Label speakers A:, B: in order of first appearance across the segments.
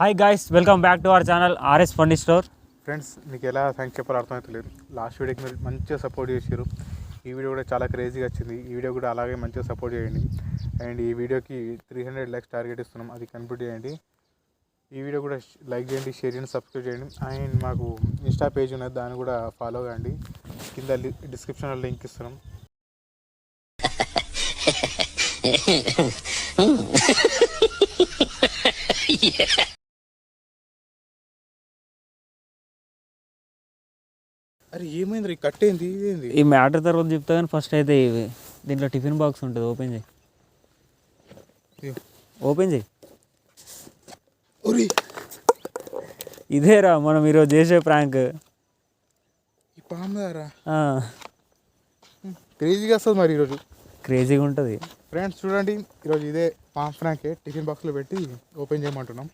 A: Hi guys, welcome back to our channel RS Fundi store.
B: Friends, మీకు ఎలా thanks చెప్పాలో అర్థమవుతలేదు. లాస్ట్ వీడియోకి మీరు మంచిగా సపోర్ట్ చేశారు. ఈ వీడియో కూడా చాలా క్రేజీగా వచ్చింది. ఈ వీడియో కూడా అలాగే మంచిగా సపోర్ట్ చేయండి. అండ్ ఈ వీడియోకి 300 లైక్స్ టార్గెట్ ఇస్తున్నాం, అది కంప్లీట్ చేయండి. ఈ వీడియో కూడా లైక్ చేయండి, షేర్ చేయండి, సబ్స్క్రైబ్ చేయండి. అండ్ మాకు ఇన్స్టా పేజ్ ఉన్నది, దాన్ని కూడా ఫాలో కాండి. కింద డిస్క్రిప్షన్లో లింక్ ఇస్తున్నాం. అరే ఏమైంది, కట్టేంది ఇదేంది?
A: ఈ మ్యాటర్ తర్వాత చెప్తా కానీ ఫస్ట్ అయితే దీంట్లో టిఫిన్ బాక్స్ ఉంటుంది, ఓపెన్ చేయి. ఓపెన్ చేయి. ఇదేరా మనం ఈరోజు చేసే ప్రాంక్.
B: ఈ పాముదారా క్రేజీగా వస్తుంది మరి ఈరోజు.
A: క్రేజీగా ఉంటుంది
B: ఫ్రెండ్స్, చూడండి ఈరోజు ఇదే పామ్ ఫ్రాంకే టిఫిన్ బాక్స్లో పెట్టి ఓపెన్ చేయమంటున్నాం.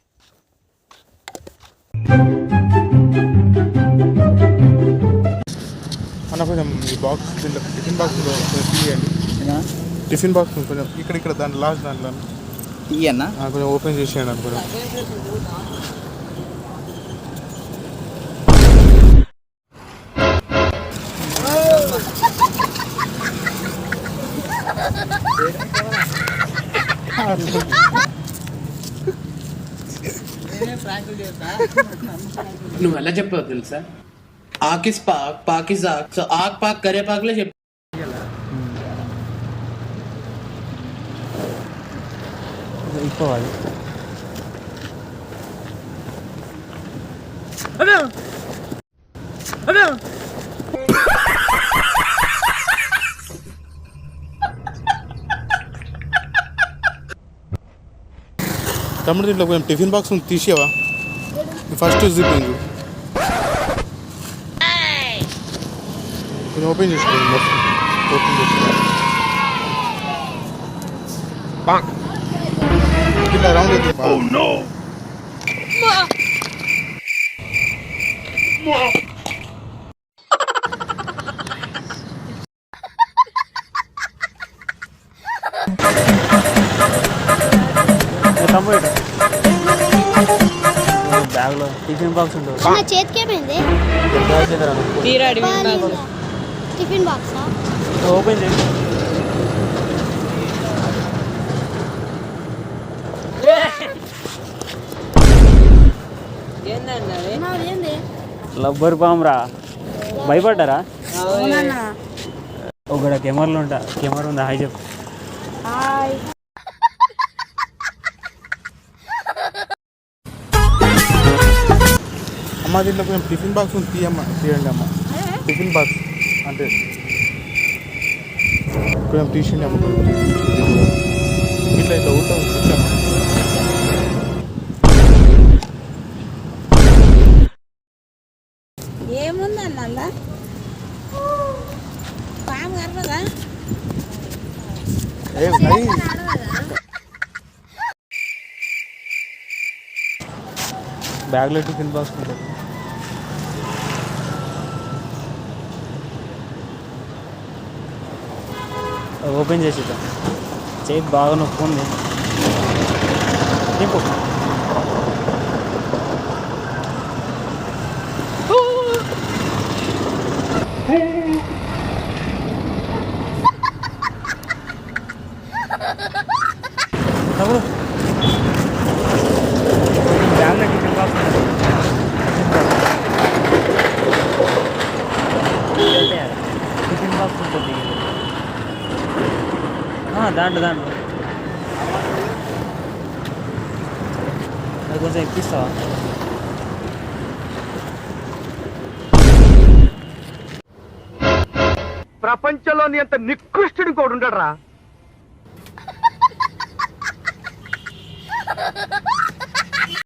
B: అన్న కొంచెం ఈ బాక్స్ దీంట్లో టిఫిన్ బాక్స్లో తీయండి. టిఫిన్ బాక్స్ కొంచెం ఇక్కడ దాంట్లో లాస్ట్ దాంట్లో
C: తీయన్నా
B: కొంచెం ఓపెన్ చేసేయండి అనుకోండి.
C: నువ్వు ఎలా చెప్పావు తెలుసా? ఆకిస్ పాక్ పాకిస్ ఆక్, సో ఆక్ పాక్ కరే పాక్లే చెప్పు.
A: ఇప్పవాలి.
B: తమ్ముడు, దీంట్లో కొంచెం టిఫిన్ బాక్స్ తీసేవా? ఫస్ట్ జిప్పింగ్ కొంచెం ఓపెన్ చేసుకోండి. మొత్తం ఓపెన్ చేసుకోండి. ఇట్లా రౌండ్ అయితే
A: బ్యాగ్లో టిఫిన్ బాక్స్ ఉంటుంది.
D: టిఫిన్ బాక్స్
A: ఓపెన్ చేయి. లబ్బర్ పామ్ రా, భయపడ్డారా? ఒక కెమెరాలో ఉంటా. కెమెరా ఉందా? హాయ్ చెప్పు.
B: అమ్మ, దీంట్లో కొంచెం టిఫిన్ బాక్స్ తీయండి అమ్మ. టిఫిన్ బాక్స్ అంటే కొంచెం తీసిండి అమ్మ. ఇట్లా ఇట్లా ఉంటాం.
D: ఏముందన్న పాము కర్రదా?
A: బ్యాగ్లో టిఫిన్ బాక్స్ ఉంటుంది. ఓపెన్ చేసేద్దాం. చేయి బాగా నొప్పుంది. నింపు. తమ్ముడు, బ్యాగ్లో టిఫిన్ బాక్స్ ఉంటుంది. టిఫిన్ బాక్స్ ఉంటుంది దాంట్లో అది కొంచెం ఎక్కిస్తావా?
E: ప్రపంచంలోని అంత నికృష్టుడు కూడా ఉండడరా.